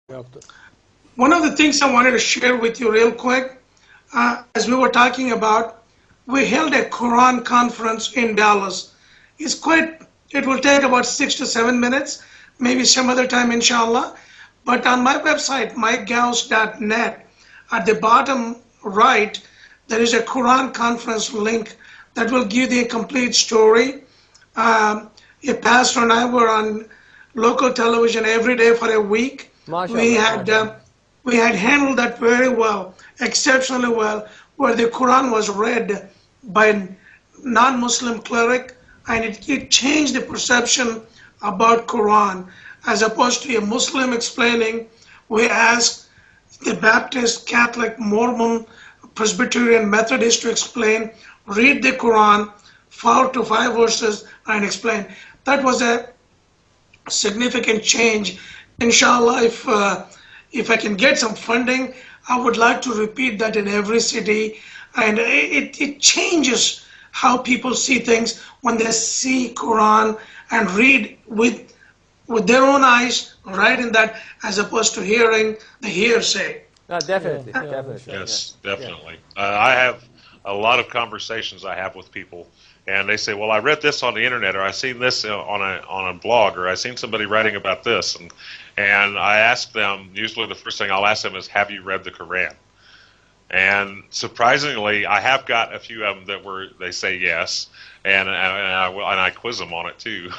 yaptı. One of the things I wanted to share with you real quick, as we were talking about, we held a Quran conference in Dallas. It will take about 6 to 7 minutes, maybe some other time, inshallah. But on my website, myghouse.net, at the bottom right, there is a Quran conference link that will give the complete story. A pastor and I were on local television every day for a week. We Maşallah, had maşallah. we had handled that very well, exceptionally well, where the Quran was read by a non-Muslim cleric, and it changed the perception about Quran. As opposed to a Muslim explaining, we asked the Baptist, Catholic, Mormon, Presbyterian, Methodist to explain, read the Quran, 4 to 5 verses, and explain. That was a significant change. Inshallah, if I can get some funding, I would like to repeat that in every city, and it changes how people see things when they see Quran and read with their own eyes, right in that, as opposed to hearing the hearsay. No, definitely, Yeah. definitely. Yes, definitely. I have a lot of conversations I have with people, and they say, "Well, I read this on the internet, or I seen this on a blog, or I seen somebody writing about this," and I ask them. Usually, the first thing I'll ask them is, "Have you read the Quran?" And surprisingly, I have got a few of them they say yes, and I quiz them on it too.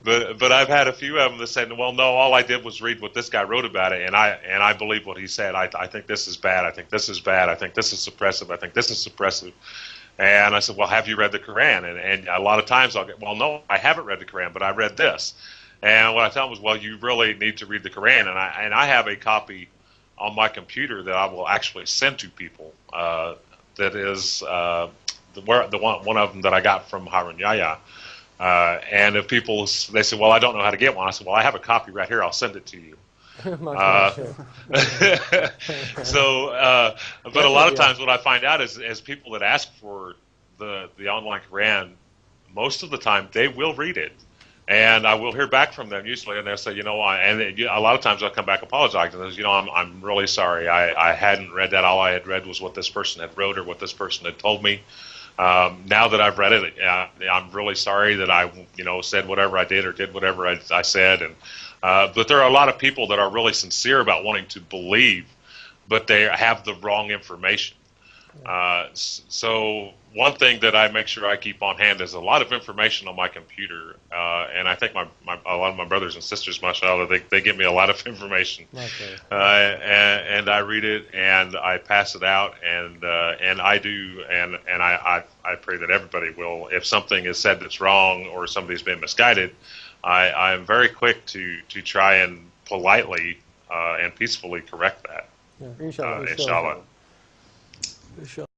but I've had a few of them that said, well, no, all I did was read what this guy wrote about it, and I believe what he said. I think this is bad. I think this is bad. I think this is suppressive. I think this is suppressive. And I said, well, have you read the Quran? And a lot of times I'll get, well, no, I haven't read the Quran, but I read this. And what I tell them is, well, you really need to read the Quran, and I have a copy on my computer that I will actually send to people. That is one of them that I got from Harun Yahya. And if people, they say, well, I don't know how to get one. I said, well, I have a copy right here. I'll send it to you. But a lot of times what I find out is people that ask for the online Quran, most of the time they will read it. And I will hear back from them usually, and they'll say, a lot of times I'll come back apologizing. I'm really sorry. I hadn't read that. All I had read was what this person had wrote or what this person had told me. Now that I've read it, I'm really sorry that I, said whatever I did or did whatever I said. But there are a lot of people that are really sincere about wanting to believe, but they have the wrong information. So one thing that I make sure I keep on hand is a lot of information on my computer, and I think a lot of my brothers and sisters, mashallah, they give me a lot of information, and I read it and I pass it out, and I do, and I pray that everybody will. If something is said that's wrong or somebody's been misguided, I'm very quick to try and politely and peacefully correct that. Inshallah. Inshallah. Inshallah.